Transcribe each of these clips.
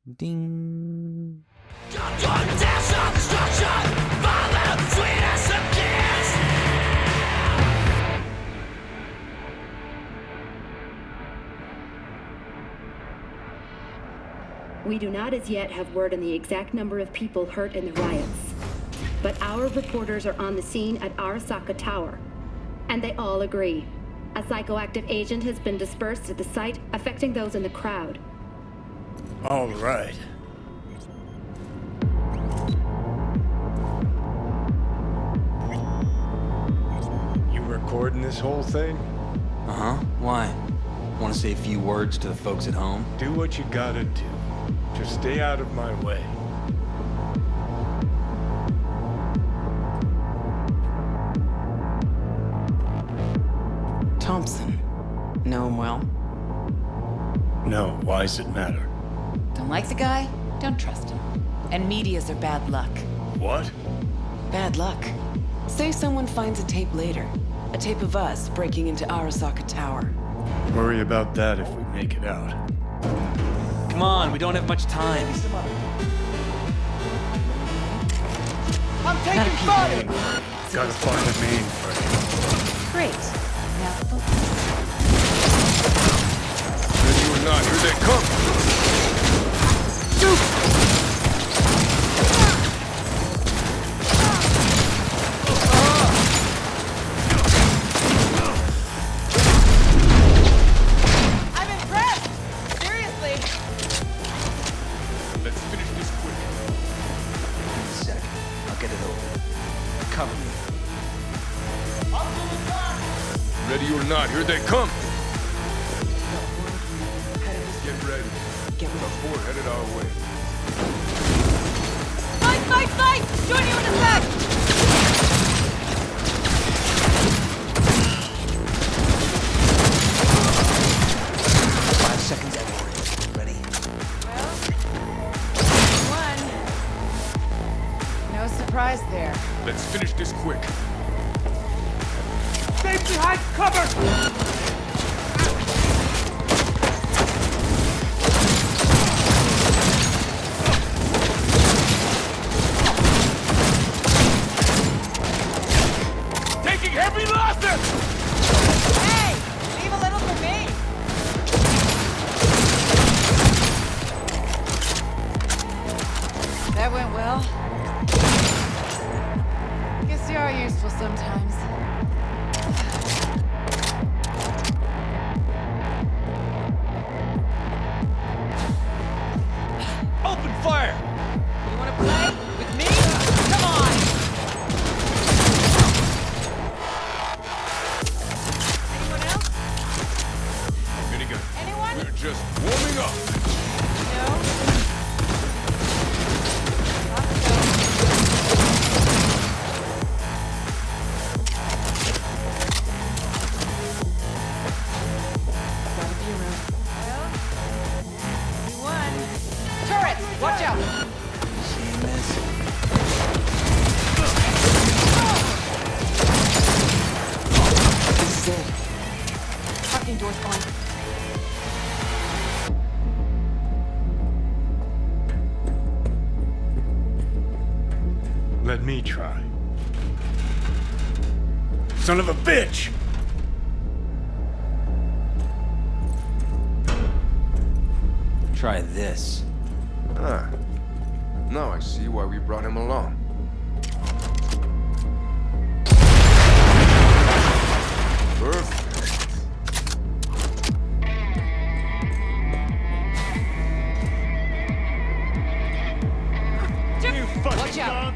Ding. We do not as yet have word on the exact number of people hurt in the riots. But our reporters are on the scene at Arasaka Tower. And they all agree. A psychoactive agent has been dispersed at the site, affecting those in the crowd. All right. You recording this whole thing? Uh-huh. Why? Want to say a few words to the folks at home? Do what you gotta do. Just stay out of my way. Thompson. Know him well? No, why's it matter? Don't like the guy? Don't trust him. And medias are bad luck. What? Bad luck. Say someone finds a tape later. A tape of us breaking into Arasaka Tower. Worry about that if we make it out. Come on, we don't have much time. I'm taking fire! Gotta find the main first. Great. Now focus. Ready or not, here they come! I'm impressed! Seriously! Let's finish this quick. Wait a sec. I'll get it over. Cover me. Ready or not, here they come! Get ready. Get ready. The fort headed our way. Fight, fight, fight! Join you in a sec! Five seconds everywhere. Ready? Well, one. No surprise there. Let's finish this quick. Stay behind cover! Taking heavy losses! Hey! Leave a little for me! That went well. Guess you are useful sometimes. Open fire! You wanna play? With me? Come on! Anyone else? Minigun. Anyone? We're just warming up. No? Gotta be around. Well, you won. Turrets, watch out! See this? This is it. Parking door's on. Let me try. Son of a bitch! Try this. Ah. Now I see why we brought him along. Perfect. Watch out!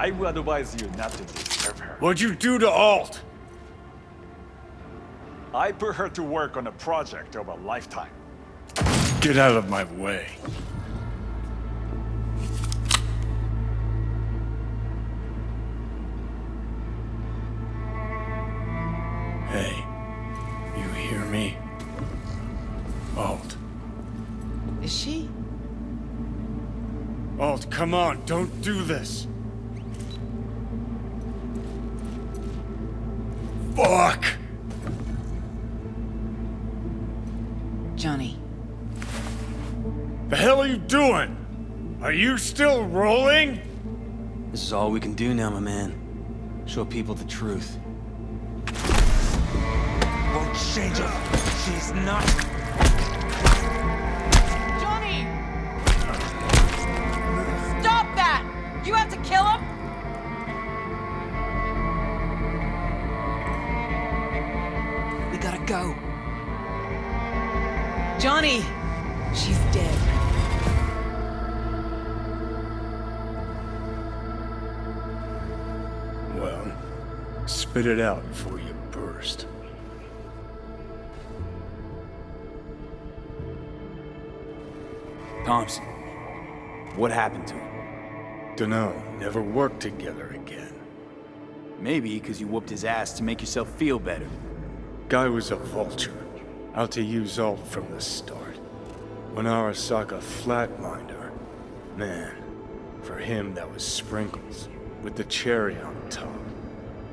I would advise you not to disturb her. What'd you do to Alt? I put her to work on a project of a lifetime. Get out of my way. Hey, you hear me? Alt. Is she? Alt, come on, don't do this. Fuck! Johnny. The hell are you doing? Are you still rolling? This is all we can do now, my man. Show people the truth. Won't change her. She's not. Johnny! Stop that! You have to kill him? We gotta go. Johnny! She's dead. Well, spit it out before you burst. Thompson, what happened to him? Dunno, never worked together again. Maybe because you whooped his ass to make yourself feel better. Guy was a vulture, out to use Alt from the start. When Arasaka flatlined her, man, for him that was sprinkles, with the cherry on top.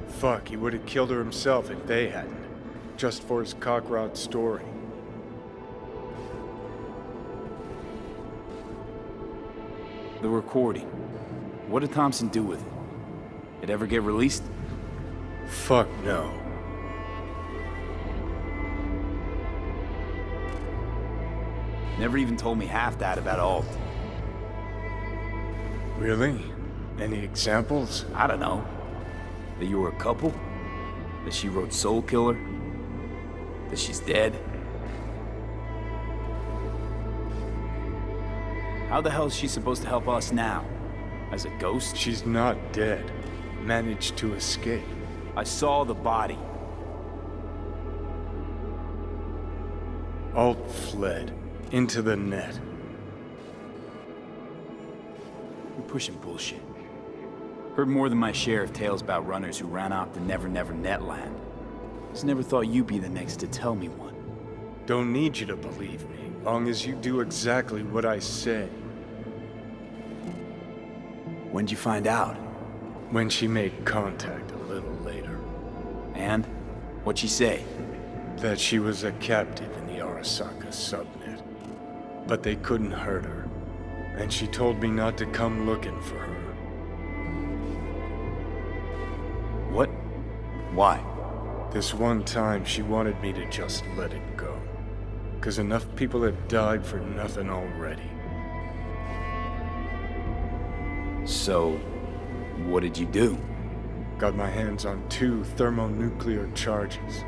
Fuck, he would have killed her himself if they hadn't, just for his cockroach story. The recording. What did Thompson do with it? It ever get released? Fuck no. Never even told me half that about Alt. Really? Any examples? I don't know. That you were a couple? That she wrote Soul Killer? That she's dead? How the hell is she supposed to help us now? As a ghost? She's not dead. Managed to escape. I saw the body. Alt fled. Into the net. You're pushing bullshit. Heard more than my share of tales about runners who ran off to Never Never Netland. Just never thought you'd be the next to tell me one. Don't need you to believe me, long as you do exactly what I say. When'd you find out? When she made contact a little later. And? What'd she say? That she was a captive in the Arasaka subnet. But they couldn't hurt her. And she told me not to come looking for her. What? Why? This one time she wanted me to just let it go. 'Cause enough people have died for nothing already. So, what did you do? Got my hands on 2 thermonuclear charges.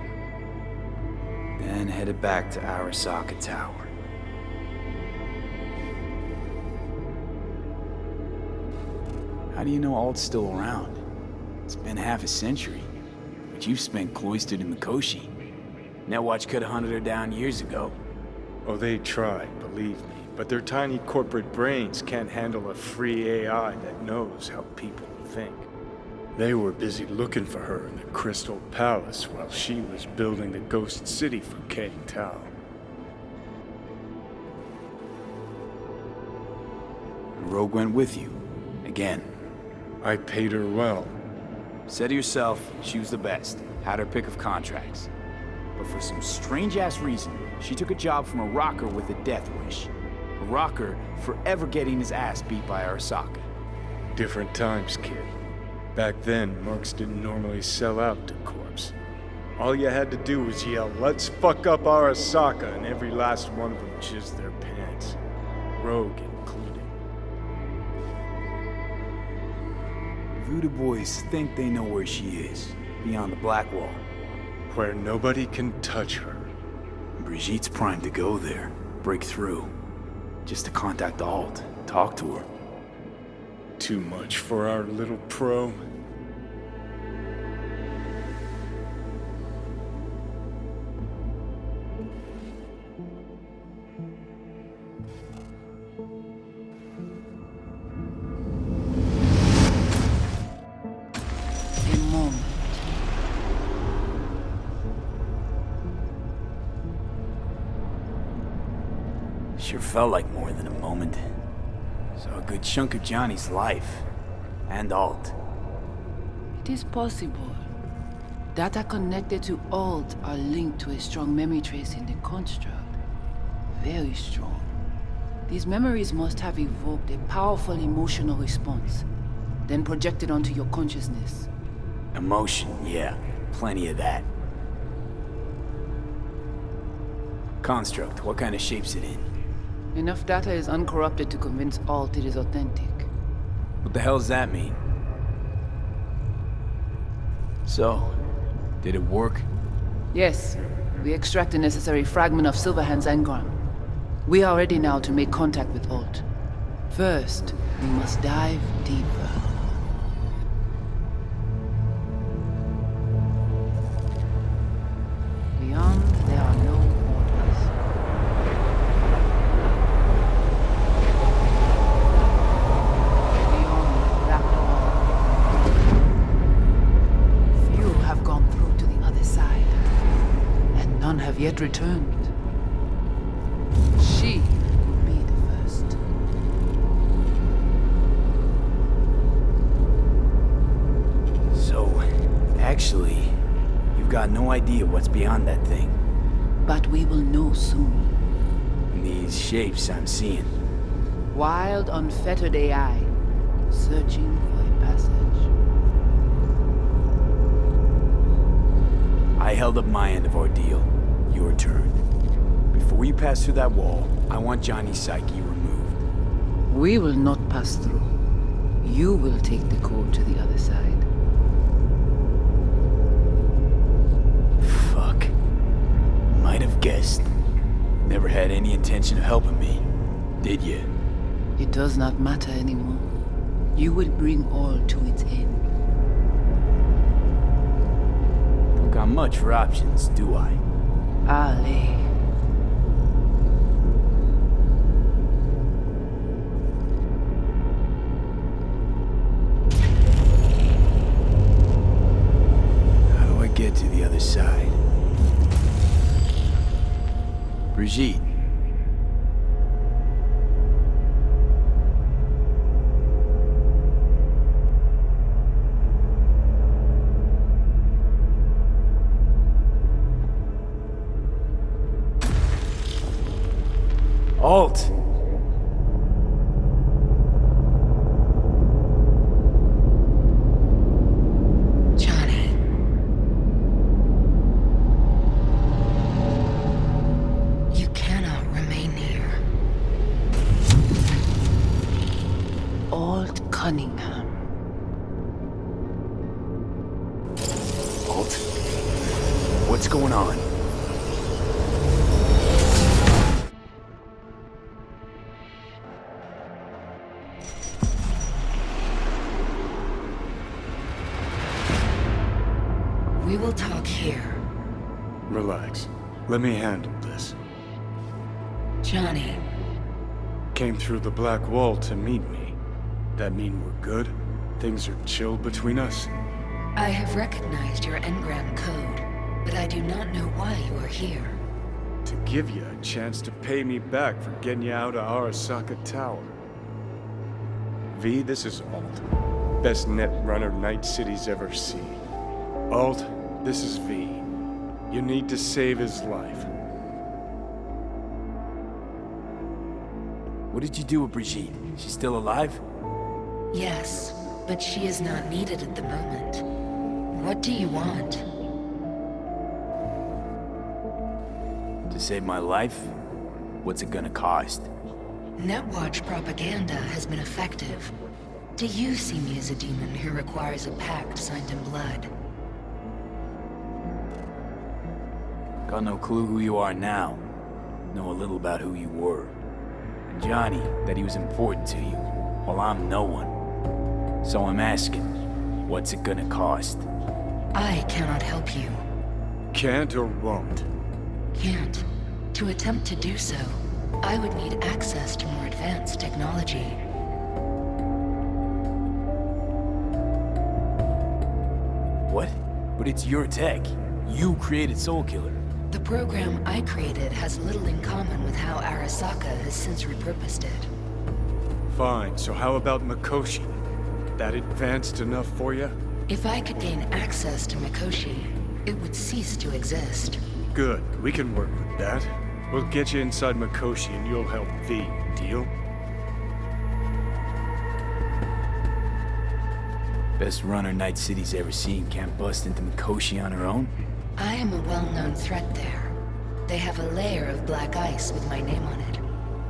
Then headed back to Arasaka Tower. How do you know Alt's still around? It's been half a century, but you've spent cloistered in Mikoshi. Netwatch could have hunted her down years ago. Oh, they tried, believe me, but their tiny corporate brains can't handle a free AI that knows how people think. They were busy looking for her in the Crystal Palace while she was building the Ghost City for Kang Tao. Rogue went with you. Again. I paid her well. Said to yourself, she was the best. Had her pick of contracts. But for some strange-ass reason, she took a job from a rocker with a death wish. A rocker forever getting his ass beat by Arasaka. Different times, kid. Back then, mercs didn't normally sell out to corpse. All you had to do was yell, "Let's fuck up Arasaka," and every last one of them jizzed their pants. Rogue included. Voodoo boys think they know where she is, beyond the Blackwall. Where nobody can touch her. Brigitte's primed to go there, break through. Just to contact Alt, talk to her. too much for our little pro? A moment. Sure felt like more than a moment. Saw a good chunk of Johnny's life. And Alt. It is possible. Data connected to Alt are linked to a strong memory trace in the construct. Very strong. These memories must have evoked a powerful emotional response, then projected onto your consciousness. Emotion, yeah. Plenty of that. Construct, what kind of shape's it in? Enough data is uncorrupted to convince Alt it is authentic. What the hell does that mean? So, did it work? Yes, we extract the necessary fragment of Silverhand's engram. We are ready now to make contact with Alt. First, we must dive deeper. Beyond, there are no borders. Beyond Blackwall. Few have gone through to the other side, and none have yet returned. She will be the first. So, actually, you've got no idea what's beyond that thing. But we will know soon. And these shapes I'm seeing. Wild, unfettered AI, searching for a passage. I held up my end of our deal. Your turn. Before you pass through that wall, I want Johnny's psyche removed. We will not pass through. You will take the code to the other side. Fuck. Might have guessed. Never had any intention of helping me, did you? It does not matter anymore. You will bring all to its end. Don't got much for options, do I? Ali. How do I get to the other side? Brigitte. Alt! Johnny. You cannot remain here. Alt Cunningham. Alt? What's going on? We will talk here. Relax. Let me handle this. Johnny, Came through the Blackwall to meet me. That mean we're good? Things are chill between us? I have recognized your engram code, but I do not know why you are here. To give you a chance to pay me back for getting you out of Arasaka Tower. V, this is Alt. Best net runner Nightcity's ever seen. Alt, this is V. You need to save his life. What did you do with Brigitte? She's still alive? Yes, but she is not needed at the moment. What do you want? To save my life? What's it gonna cost? Netwatch propaganda has been effective. Do you see me as a demon who requires a pact signed in blood? Got no clue who you are now. Know a little about who you were. And Johnny, that he was important to you, while I'm no one. So I'm asking, what's it gonna cost? I cannot help you. Can't or won't? Can't. To attempt to do so, I would need access to more advanced technology. What? But it's your tech. You created Soulkiller. The program I created has little in common with how Arasaka has since repurposed it. Fine, so how about Mikoshi? That advanced enough for you? If I could gain access to Mikoshi, it would cease to exist. Good, we can work with that. We'll get you inside Mikoshi and you'll help V. Deal? Best runner Nightcity's ever seen can't bust into Mikoshi on her own? I am a well-known threat there. They have a layer of black ice with my name on it.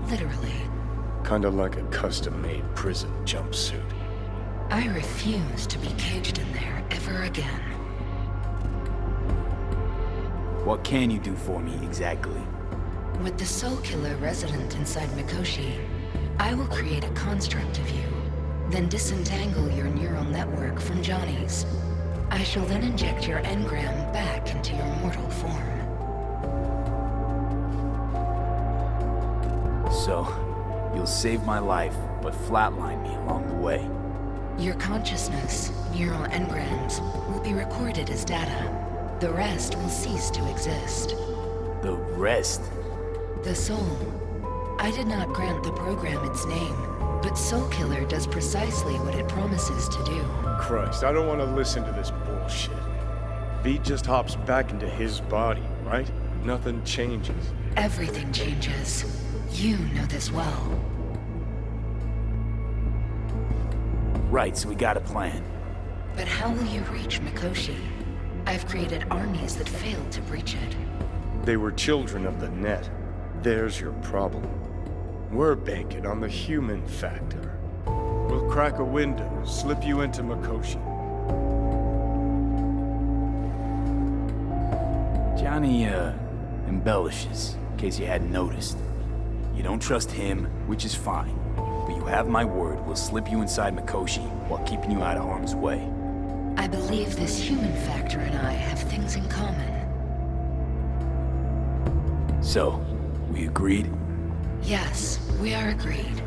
Literally. Kinda like a custom-made prison jumpsuit. I refuse to be caged in there ever again. What can you do for me, exactly? With the Soulkiller resident inside Mikoshi, I will create a construct of you, then disentangle your neural network from Johnny's. I shall then inject your engram back into your mortal form. So, you'll save my life, but flatline me along the way. Your consciousness, neural engrams, will be recorded as data. The rest will cease to exist. The rest? The soul. I did not grant the program its name, but Soulkiller does precisely what it promises to do. Christ, I don't want to listen to this bullshit. V just hops back into his body, right? Nothing changes. Everything changes. You know this well. Right, so we got a plan. But how will you reach Mikoshi? I've created armies that failed to breach it. They were children of the net. There's your problem. We're banking on the human factor. We'll crack a window, slip you into Mikoshi. Johnny, embellishes, in case you hadn't noticed. You don't trust him, which is fine. But you have my word, we'll slip you inside Mikoshi while keeping you out of harm's way. I believe this human factor and I have things in common. So, we agreed? Yes, we are agreed.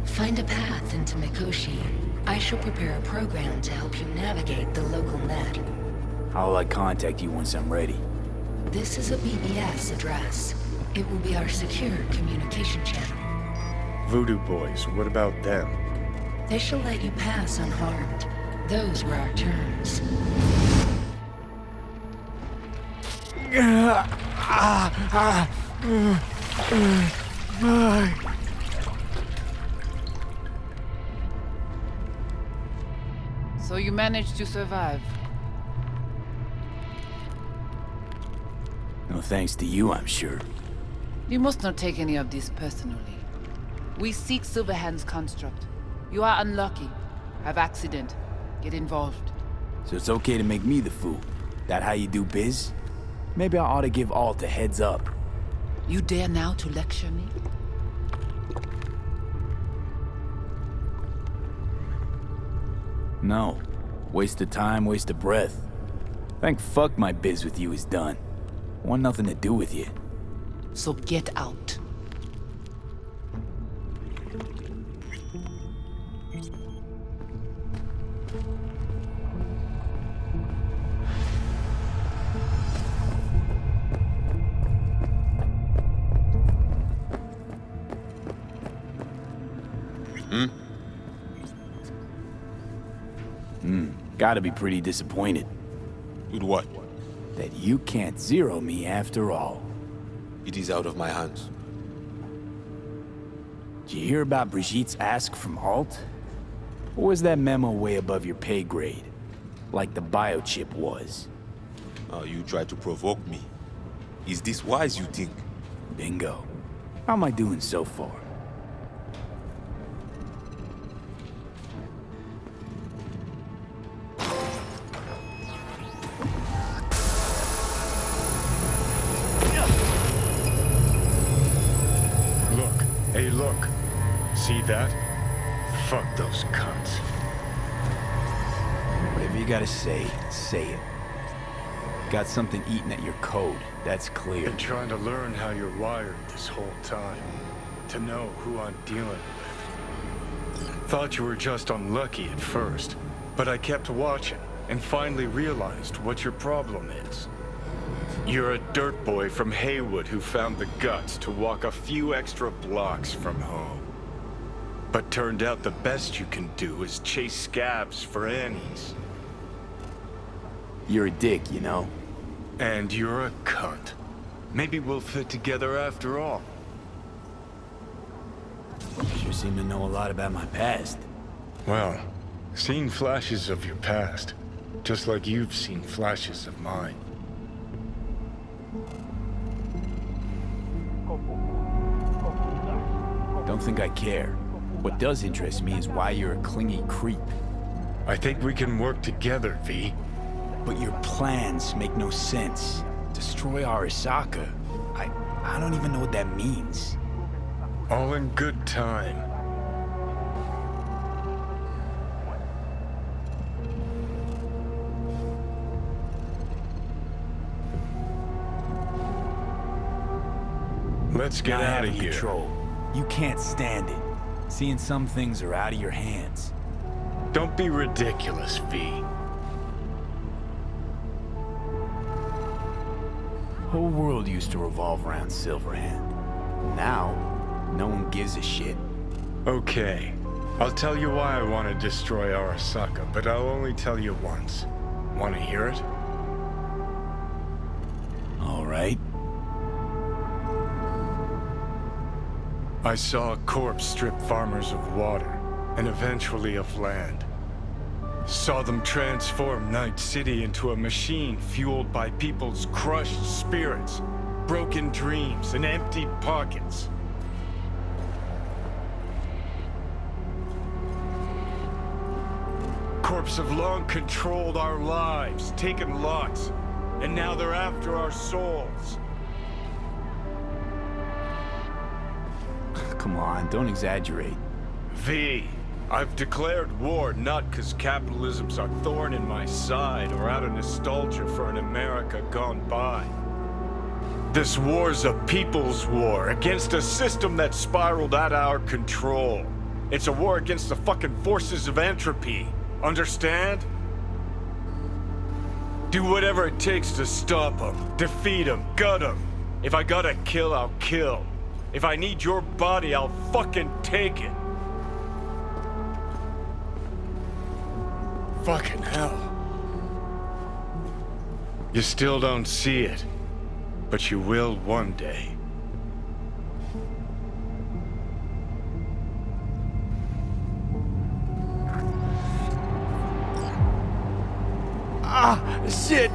Find a path into Mikoshi. I shall prepare a program to help you navigate the local net. How will I contact you once I'm ready? This is a BES address. It will be our secure communication channel. Voodoo boys, what about them? They shall let you pass unharmed. Those were our terms. So you managed to survive. No thanks to you, I'm sure. You must not take any of this personally. We seek Silverhand's construct. You are unlucky. Have accident. Get involved. So it's okay to make me the fool. That how you do biz? Maybe I ought to give Alt a heads up. You dare now to lecture me? No. Waste of time, waste of breath. Thank fuck my biz with you is done. Want nothing to do with you. So get out. Gotta be pretty disappointed. With what? That you can't zero me after all. It is out of my hands. Did you hear about Brigitte's ask from Alt? Or was that memo way above your pay grade? Like the biochip was? Now you try to provoke me. Is this wise, you think? Bingo. How am I doing so far? Look. Hey, look. See that? Fuck those cunts. Whatever you gotta say it. Got something eating at your code, that's clear. Been trying to learn how you're wired this whole time. To know who I'm dealing with. Thought you were just unlucky at first, but I kept watching and finally realized what your problem is. You're a dirt boy from Haywood who found the guts to walk a few extra blocks from home. But turned out the best you can do is chase scabs for Annies. You're a dick, you know? And you're a cunt. Maybe we'll fit together after all. Sure seem to know a lot about my past. Well, seen flashes of your past, just like you've seen flashes of mine. Don't think I care. What does interest me is why you're a clingy creep. I think we can work together, V. But your plans make no sense. Destroy Arasaka? I don't even know what that means. All in good time. Let's get out of here. Control. You can't stand it. Seeing some things are out of your hands. Don't be ridiculous, V. Whole world used to revolve around Silverhand. Now, no one gives a shit. Okay. I'll tell you why I want to destroy Arasaka, but I'll only tell you once. Want to hear it? All right. I saw a corpse strip farmers of water, and eventually of land. Saw them transform Nightcity into a machine fueled by people's crushed spirits, broken dreams, and empty pockets. Corps have long controlled our lives, taken lots, and now they're after our souls. Come on, don't exaggerate. V, I've declared war not because capitalism's a thorn in my side or out of nostalgia for an America gone by. This war's a people's war against a system that spiraled out of our control. It's a war against the fucking forces of entropy. Understand? Do whatever it takes to stop them, defeat them, gut them. If I gotta kill, I'll kill. If I need your body, I'll fucking take it. Fucking hell. You still don't see it, but you will one day. Ah, shit!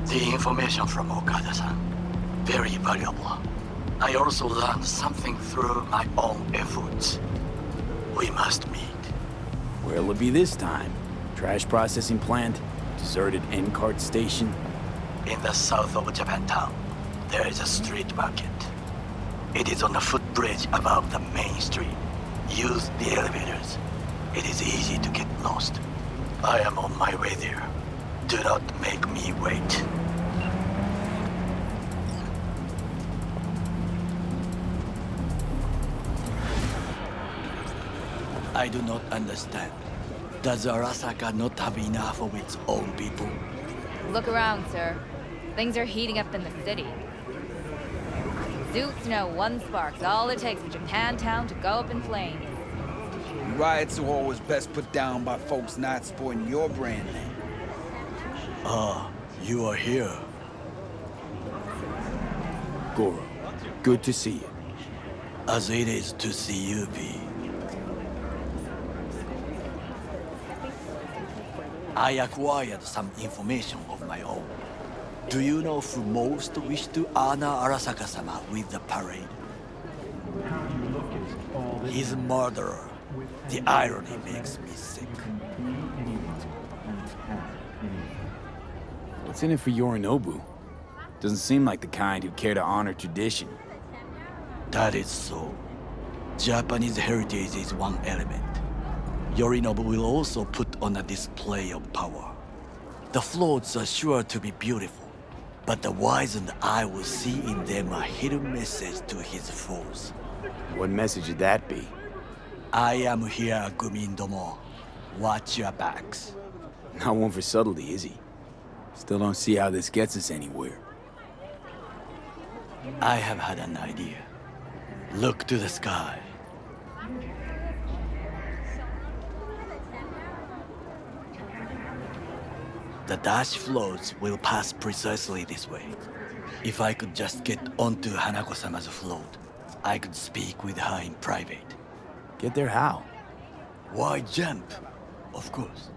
The information from Okada-san, very valuable. I also learned something through my own efforts. We must meet. Where'll it be this time? Trash processing plant? Deserted N-cart station? In the south of Japantown, there is a street market. It is on the footbridge above the main street. Use the elevators. It is easy to get lost. I am on my way there. Do not make me wait. I do not understand. Does Arasaka not have enough of its own people? Look around, sir. Things are heating up in the city. Zoots know one spark's all it takes for Japantown to go up in flames. Riots are always best put down by folks not supporting your brand name. Ah, you are here. Goro, good to see you. As it is to see you, V. I acquired some information of my own. Do you know who most wish to honor Arasaka-sama with the parade? His murderer, The irony makes me sick. What's in it for Yorinobu? Doesn't seem like the kind who care to honor tradition. That is so. Japanese heritage is one element. Yorinobu will also put on a display of power. The floats are sure to be beautiful, but the wizened eye will see in them a hidden message to his foes. What message would that be? I am here, Gumindomo. Watch your backs. Not one for subtlety, is he? Still don't see how this gets us anywhere. I have had an idea. Look to the sky. The dash floats will pass precisely this way. If I could just get onto Hanako-sama's float, I could speak with her in private. Get there how? Why jump? Of course.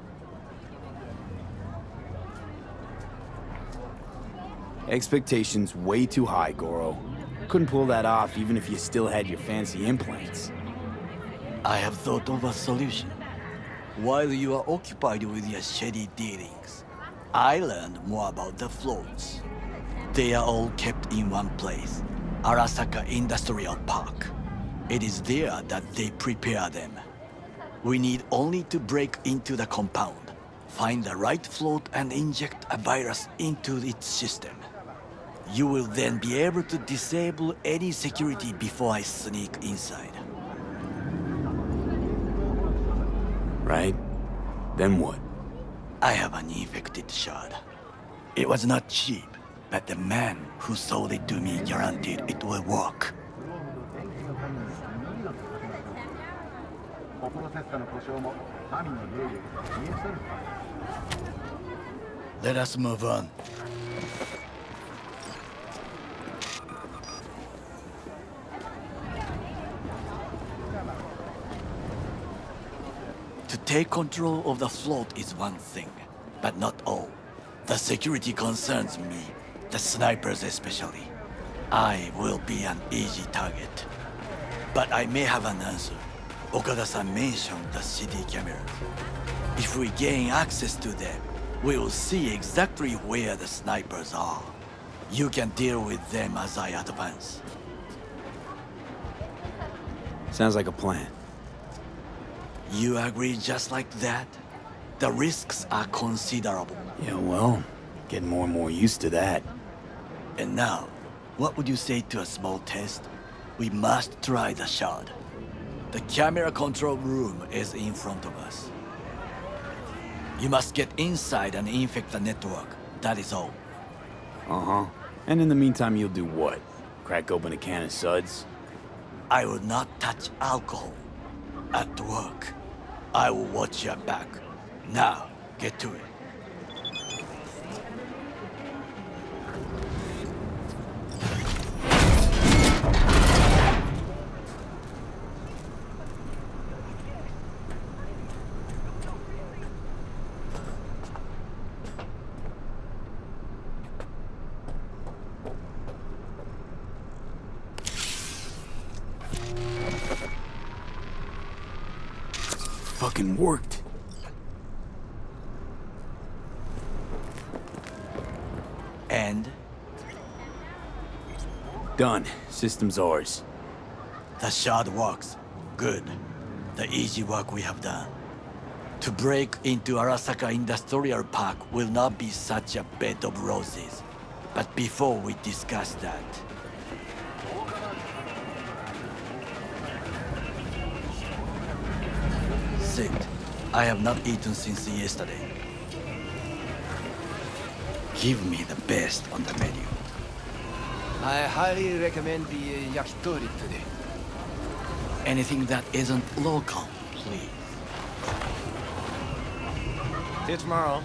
Expectations way too high, Goro. Couldn't pull that off even if you still had your fancy implants. I have thought of a solution. While you are occupied with your shady dealings, I learned more about the floats. They are all kept in one place, Arasaka Industrial Park. It is there that they prepare them. We need only to break into the compound, find the right float and inject a virus into its system. You will then be able to disable any security before I sneak inside. Right? Then what? I have an infected shard. It was not cheap, but the man who sold it to me guaranteed it will work. Let us move on. To take control of the float is one thing, but not all. The security concerns me, the snipers especially. I will be an easy target. But I may have an answer. Okada-san mentioned the CD cameras. If we gain access to them, we will see exactly where the snipers are. You can deal with them as I advance. Sounds like a plan. You agree just like that? The risks are considerable. Yeah, well, getting more and more used to that. And now, what would you say to a small test? We must try the shard. The camera control room is in front of us. You must get inside and infect the network. That is all. Uh-huh. And in the meantime, you'll do what? Crack open a can of suds? I will not touch alcohol. At work, I will watch your back. Now, get to it. Fucking worked. And? Done. System's ours. The shard works. Good. The easy work we have done. To break into Arasaka Industrial Park will not be such a bed of roses. But before we discuss that... Sit. I have not eaten since yesterday. Give me the best on the menu. I highly recommend the yakitori today. Anything that isn't local, please. See you tomorrow.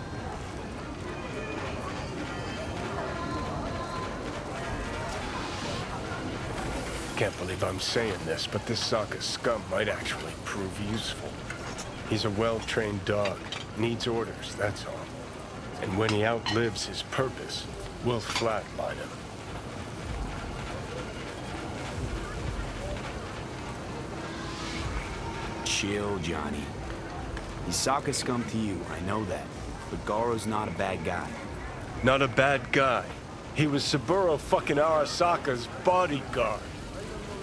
Can't believe I'm saying this, but this Sokka scum might actually prove useful. He's a well-trained dog. Needs orders, that's all. And when he outlives his purpose, we'll flatline him. Chill, Johnny. He's Sokka scum to you, I know that. But Garo's not a bad guy. Not a bad guy. He was Saburo fucking Arasaka's bodyguard.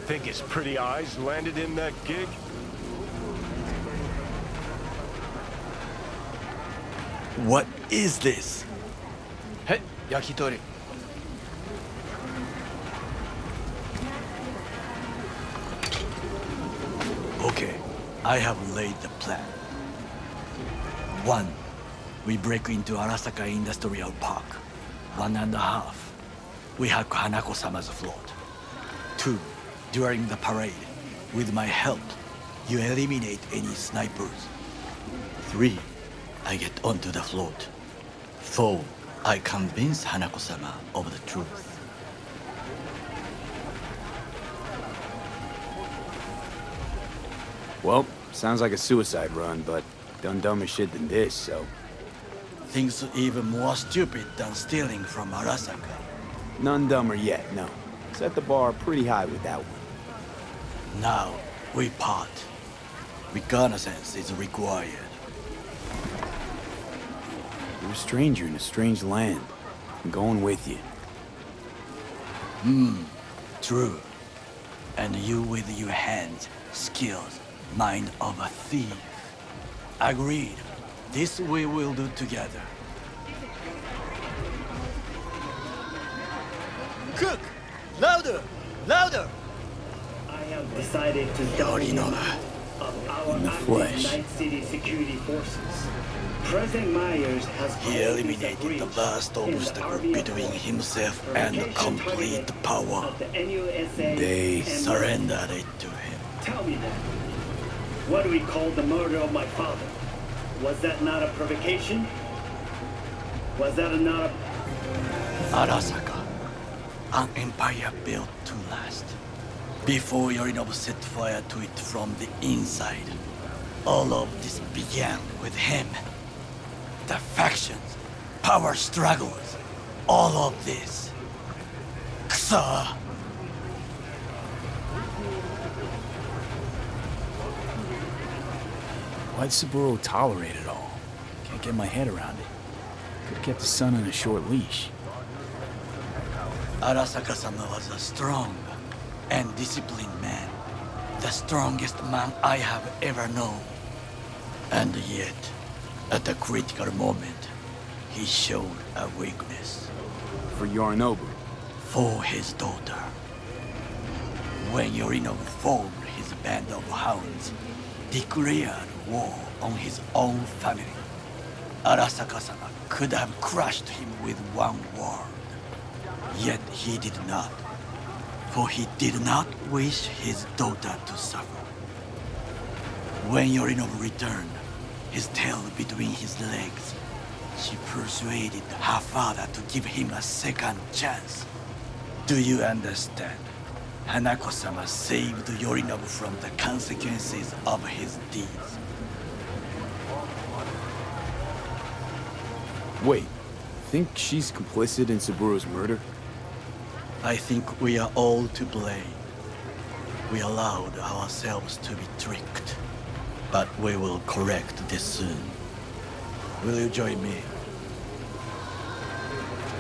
Think his pretty eyes landed in that gig? What is this? Hey, yakitori. Okay, I have laid the plan. 1. We break into Arasaka Industrial Park. 1.5. We hack Hanako-sama's float. 2. During the parade, with my help, you eliminate any snipers. 3. I get onto the float. 4. I convince Hanako-sama of the truth. Well, sounds like a suicide run, but done dumber shit than this, so... Things even more stupid than stealing from Arasaka. None dumber yet, no. Set the bar pretty high with that one. Now, we part. Reconnaissance is required. You're a stranger in a strange land. I'm going with you. True. And you with your hands, skills, mind of a thief. Agreed. This we will do together. Cook! Louder! Louder! I have decided to Yorinobu. of our In the active flesh. Nightcity security forces. President Myers has He eliminated the last obstacle between himself and complete power. They surrendered it to him. Tell me then, what do we call the murder of my father? Was that not a provocation? Was that not a... Arasaka, an empire built to last. Before Yorinobu set fire to it from the inside, all of this began with him. The factions, power struggles, all of this. Kusa! Why'd Saburo tolerate it all? Can't get my head around it. Could've kept his son on a short leash. Arasaka-sama was a strong and disciplined man. The strongest man I have ever known. And yet, at a critical moment, he showed a weakness. For Yorinobu. For his daughter. When Yorinobu formed his band of hounds, declared war on his own family, Arasaka-sama could have crushed him with one word. Yet he did not, for he did not wish his daughter to suffer. When Yorinobu returned, his tail between his legs, she persuaded her father to give him a second chance. Do you understand? Hanako-sama saved Yorinobu from the consequences of his deeds. Wait, think she's complicit in Saburo's murder? I think we are all to blame. We allowed ourselves to be tricked. But we will correct this soon. Will you join me?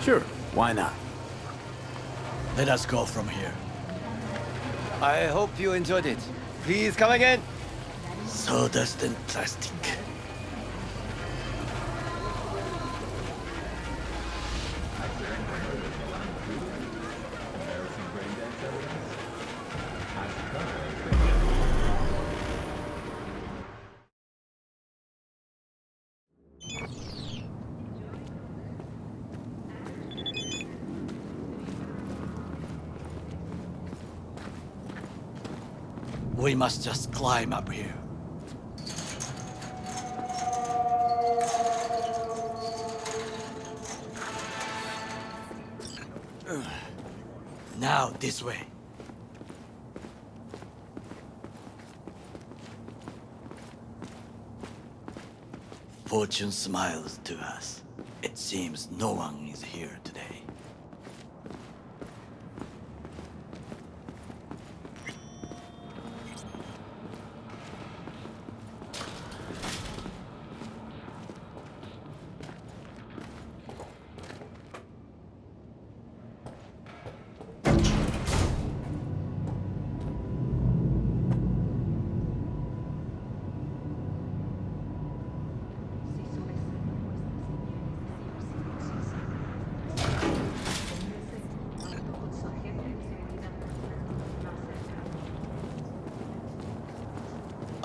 Sure, why not? Let us go from here. I hope you enjoyed it. Please come again. Sawdust and plastic. We must just climb up here. Now, this way. Fortune smiles to us. It seems no one is here today.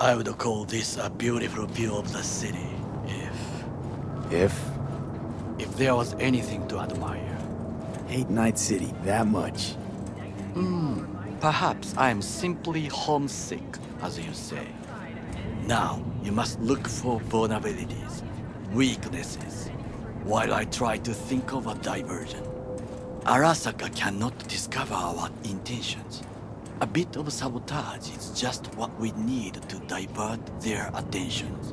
I would call this a beautiful view of the city, If there was anything to admire. Hate Night City that much. Perhaps I am simply homesick, as you say. Now, you must look for vulnerabilities, weaknesses, while I try to think of a diversion. Arasaka cannot discover our intentions. A bit of sabotage is just what we need to divert their attentions.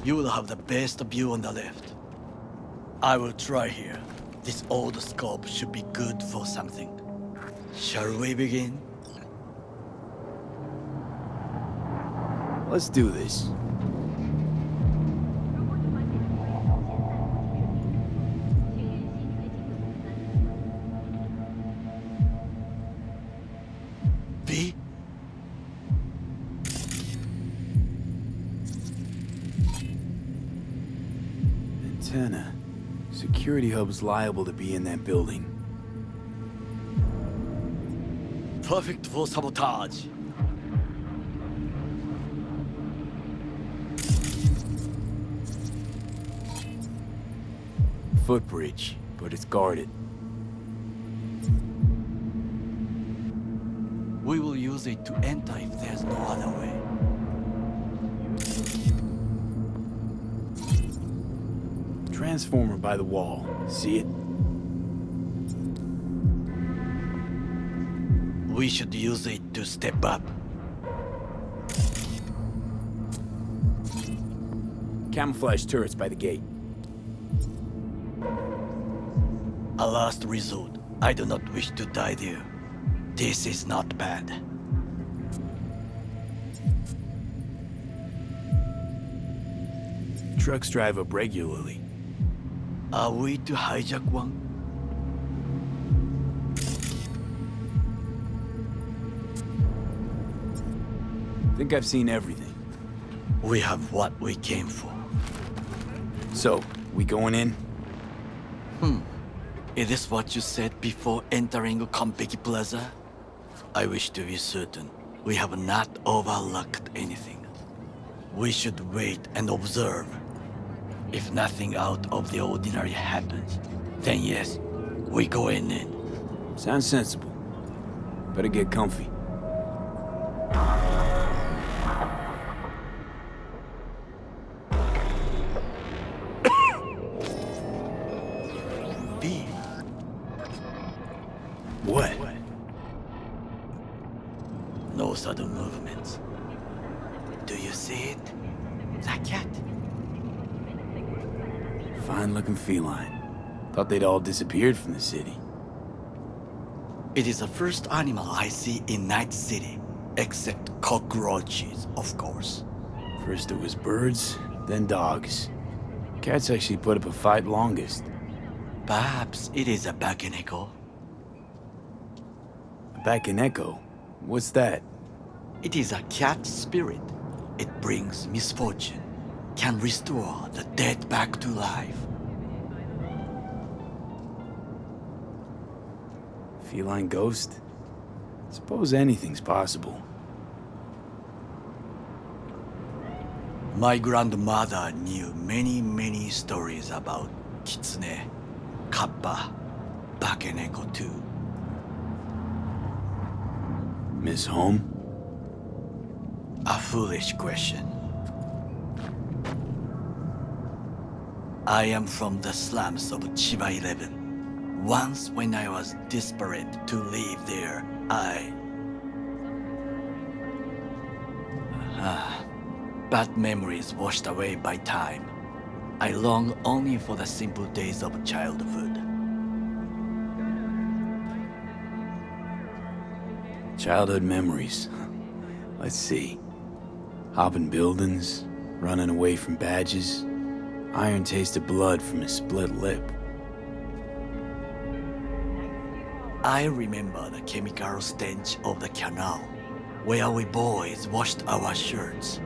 You will have the best view on the left. I will try here. This old scope should be good for something. Shall we begin? Let's do this. V? Antenna. Security hub's liable to be in that building. Perfect for sabotage. Footbridge, but it's guarded. We will use it to enter if there's no other way. Transformer by the wall. See it? We should use it to step up. Camouflage turrets by the gate. A last resort. I do not wish to die there. This is not bad. Trucks drive up regularly. Are we to hijack one? Think I've seen everything. We have what we came for. So, we going in? Is this what you said before entering Konpeki Plaza? I wish to be certain we have not overlooked anything. We should wait and observe. If nothing out of the ordinary happens, then yes, we go in. Sounds sensible. Better get comfy. B. What? No sudden movements. Do you see it? That cat? Fine-looking feline. Thought they'd all disappeared from the city. It is the first animal I see in Night City, except cockroaches, of course. First it was birds, then dogs. Cats actually put up a fight longest. Perhaps it is a Bakeneko. A Bakeneko? What's that? It is a cat spirit. It brings misfortune, can restore the dead back to life. Feline ghost? Suppose anything's possible. My grandmother knew many stories about Kitsune, Kappa, Bakeneko too. Miss Home? A foolish question. I am from the slums of Chiba 11. Once when I was desperate to live there, bad memories washed away by time. I long only for the simple days of childhood. Childhood memories. Let's see. Hopping buildings, running away from badges, iron taste of blood from a split lip. I remember the chemical stench of the canal, where we boys washed our shirts.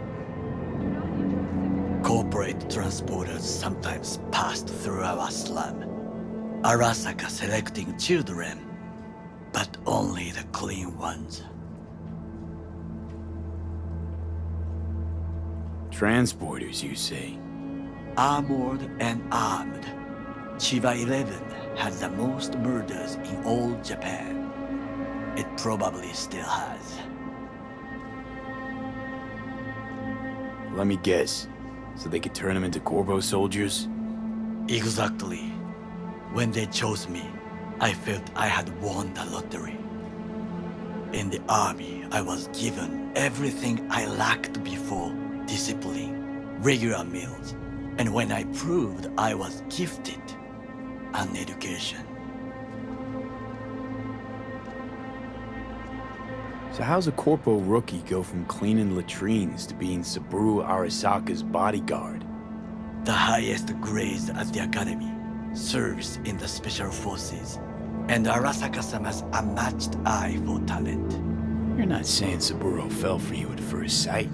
Corporate transporters sometimes passed through our slum. Arasaka selecting children but only the clean ones. Transporters, you say? Armored and armed. Chiba 11 had the most murders in all Japan. It probably still has. Let me guess. So they could turn them into Corvo soldiers? Exactly. When they chose me, I felt I had won the lottery. In the army, I was given everything I lacked before: discipline, regular meals, and when I proved I was gifted, an education. So how's a Corpo rookie go from cleaning latrines to being Saburo Arasaka's bodyguard? The highest grades at the academy, service in the special forces, and Arasaka-sama's unmatched eye for talent. You're not saying Saburo fell for you at first sight?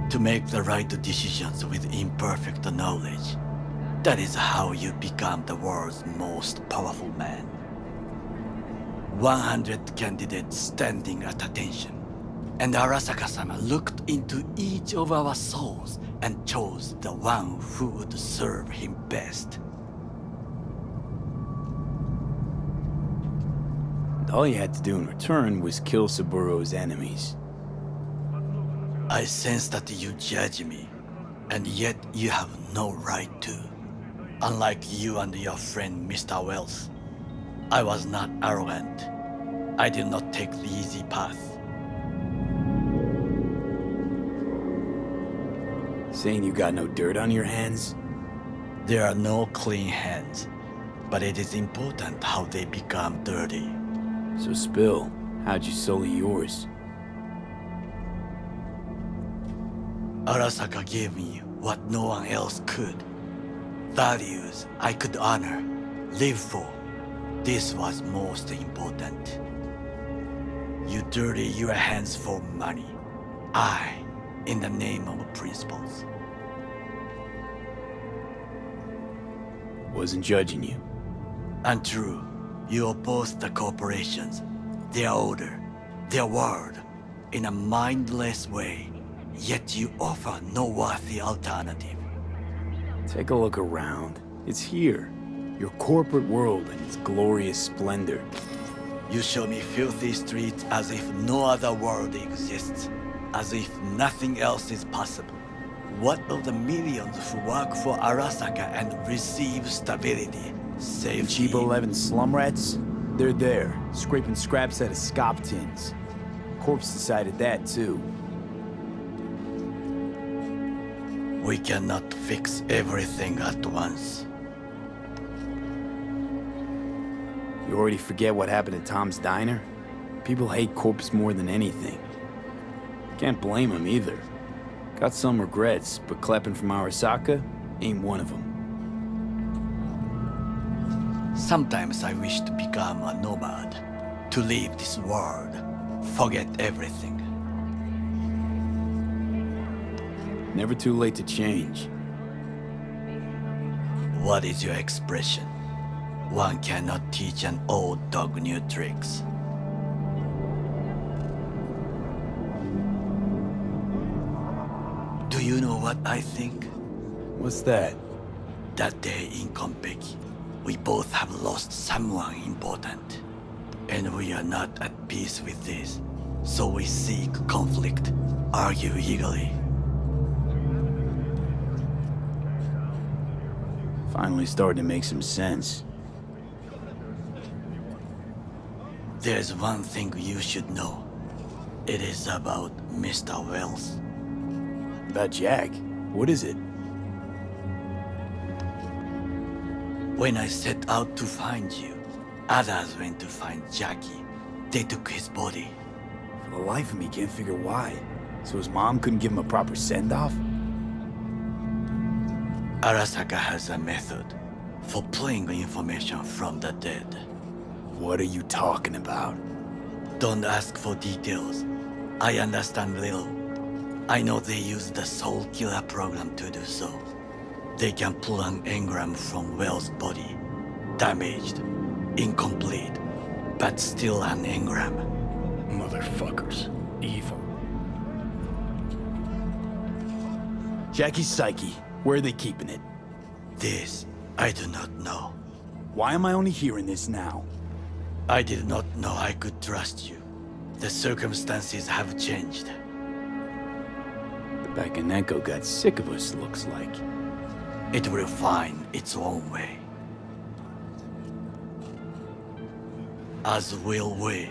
To make the right decisions with imperfect knowledge, that is how you become the world's most powerful man. 100 candidates standing at attention, and Arasaka-sama looked into each of our souls and chose the one who would serve him best. All you had to do in return was kill Saburo's enemies. I sense that you judge me, and yet you have no right to. Unlike you and your friend Mr. Wells, I was not arrogant. I did not take the easy path. Saying you got no dirt on your hands? There are no clean hands, but it is important how they become dirty. So spill, how'd you sully yours? Arasaka gave me what no one else could. Values I could honor, live for. This was most important. You dirty your hands for money. I, in the name of principles. Wasn't judging you. Untrue. You oppose the corporations, their order, their word, in a mindless way, yet you offer no worthy alternative. Take a look around. It's here. Your corporate world in its glorious splendor. You show me filthy streets as if no other world exists, as if nothing else is possible. What of the millions who work for Arasaka and receive stability, safety? Chiba 11 slum rats? They're there, scraping scraps out of scop tins. Corpse decided that too. We cannot fix everything at once. You already forget what happened at Tom's Diner? People hate Corpse more than anything. Can't blame him either. Got some regrets, but clapping from Arasaka ain't one of them. Sometimes I wish to become a nomad, to leave this world, forget everything. Never too late to change. What is your expression? One cannot teach an old dog new tricks. Do you know what I think? What's that? That day in Konpeki, we both have lost someone important. And we are not at peace with this. So we seek conflict, argue eagerly. Finally starting to make some sense. There's one thing you should know. It is about Mr. Wells. About Jack? What is it? When I set out to find you, others went to find Jackie. They took his body. For the life of me, can't figure why. So his mom couldn't give him a proper send-off? Arasaka has a method for pulling information from the dead. What are you talking about? Don't ask for details. I understand little. I know they use the Soul Killer program to do so. They can pull an engram from Wells' body, damaged, incomplete, but still an engram. Motherfuckers. Evil. Jackie's psyche. Where are they keeping it? This, I do not know. Why am I only hearing this now? I did not know I could trust you. The circumstances have changed. The Bakanenko got sick of us, looks like. It will find its own way. As will we.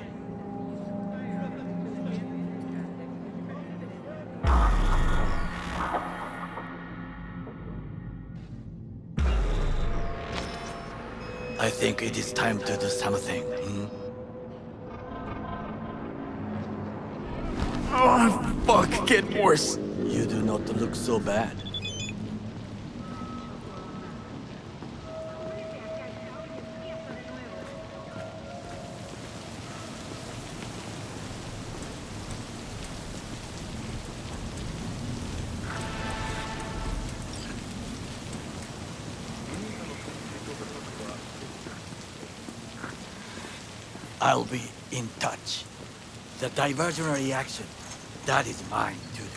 I think it is time to do something. Oh, fuck, getting worse. You do not look so bad. I'll be in touch. The diversionary action, that is mine to do.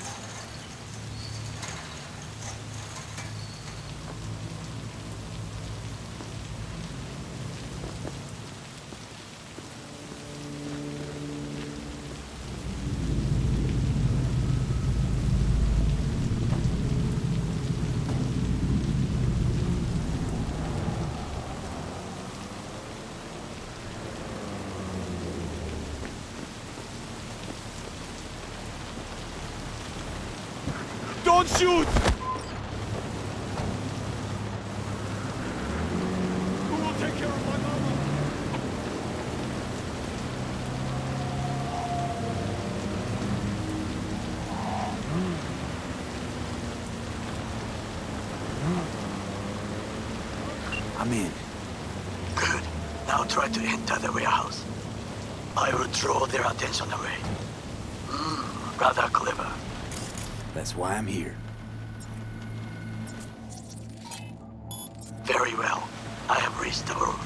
Don't shoot! Who will take care of my mama? I'm in. Good. Now try to enter the warehouse. I will draw their attention away. Rather clever. That's why I'm here. Very well. I have reached the roof.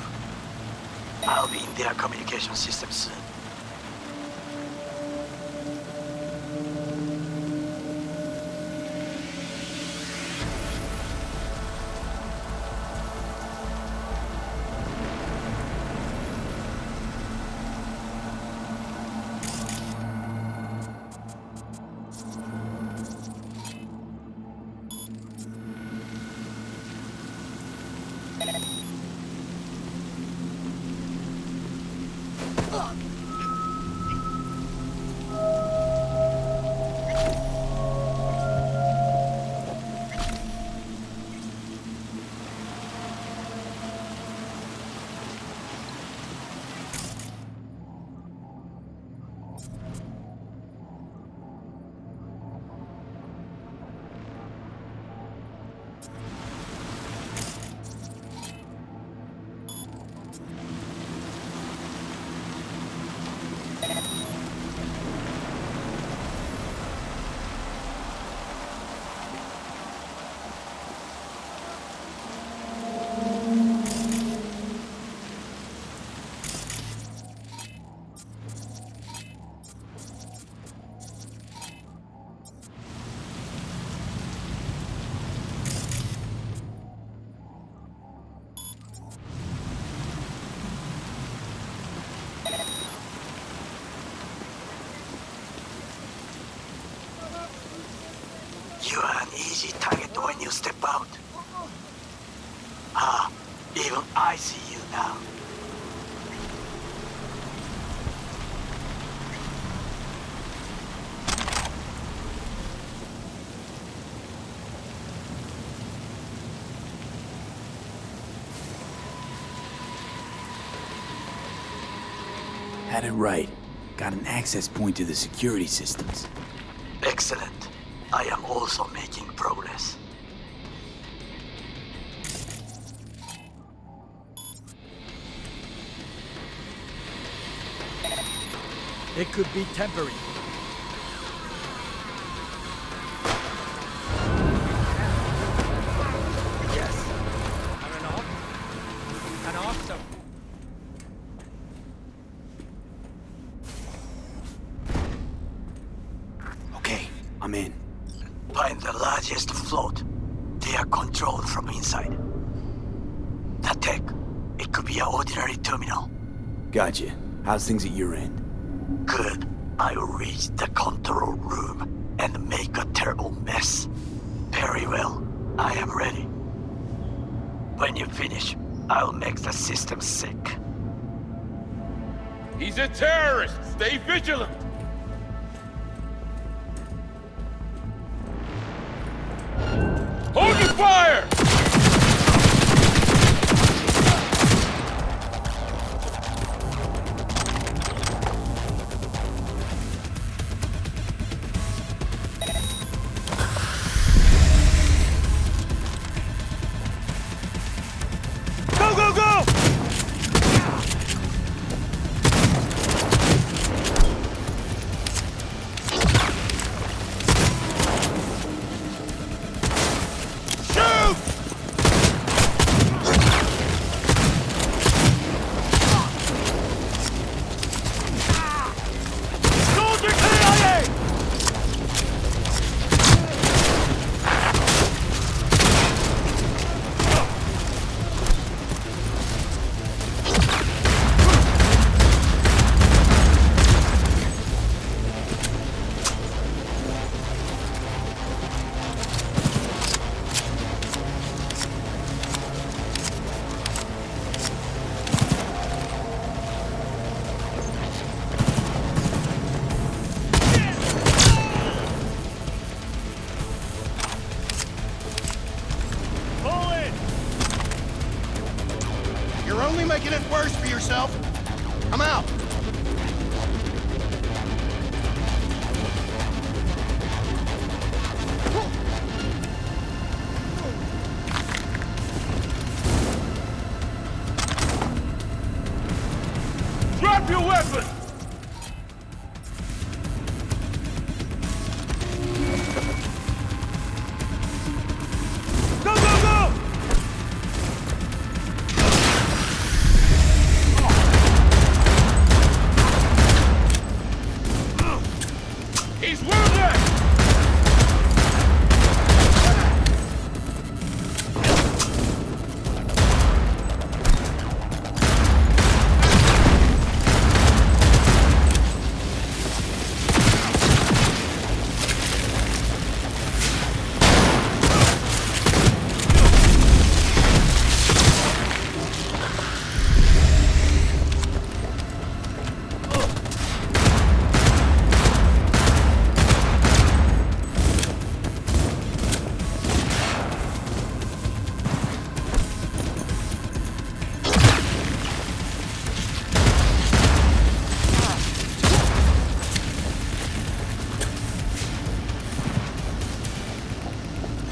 I'll be in their communication system soon. You are an easy target when you step out. Ah, even I see you now. Had it right. Got an access point to the security systems. Excellent. I am also making progress. It could be temporary. Yes. Turn off. Find the largest float. They are controlled from inside. That tech, it could be an ordinary terminal. Gotcha. How's things at your end? Good. I will reach the control room and make a terrible mess. Very well. I am ready. When you finish, I'll make the system sick. He's a terrorist! Stay vigilant! Hold your fire! Go, go, go! You're only making it worse for yourself. I'm out. Drop your weapon! Go, go, go! He's wounded!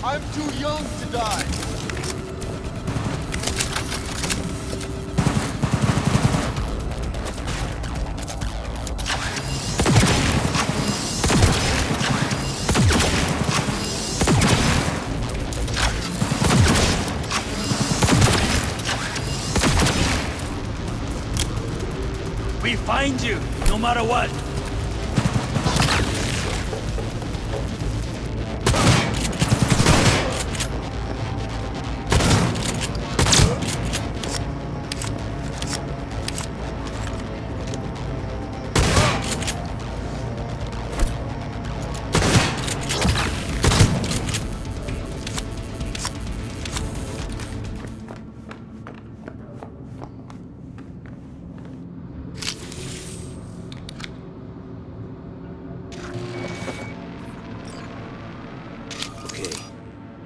I'm too young to die. We find you, no matter what.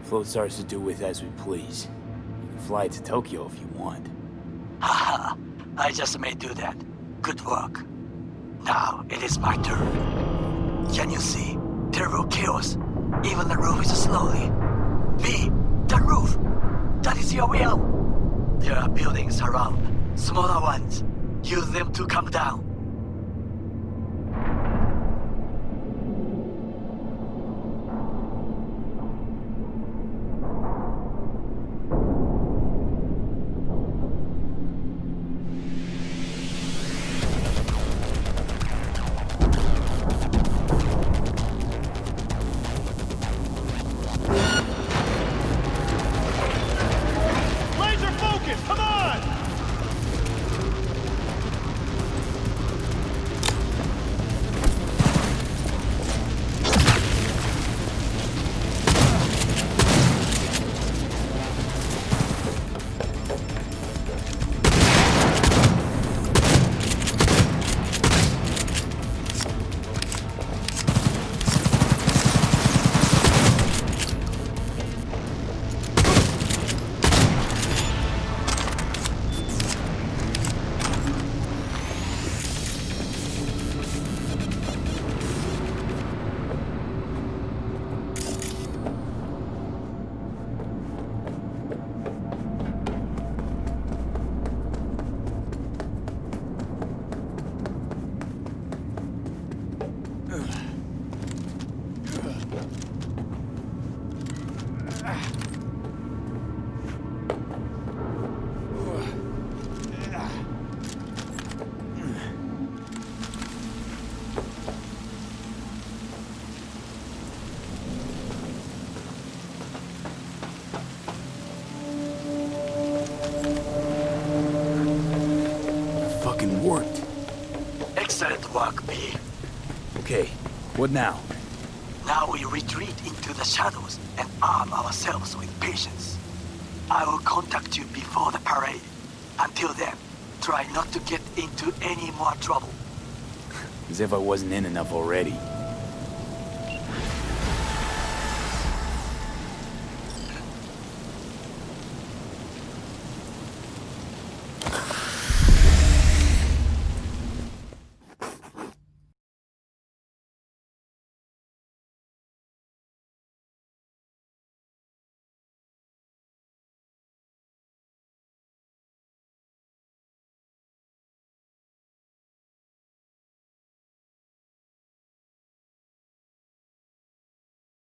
Float starts to do with as we please. You can fly to Tokyo if you want. Haha, I just may do that. Good work. Now it is my turn. Can you see? Terrible chaos. Even the roof is slowly. V, the roof! That is your will! There are buildings around, smaller ones. Use them to come down. Fucking worked. Excellent work, B. Okay, what now? Now we retreat into the shadows and arm ourselves with patience. I will contact you before the parade. Until then, try not to get into any more trouble. As if I wasn't in enough already.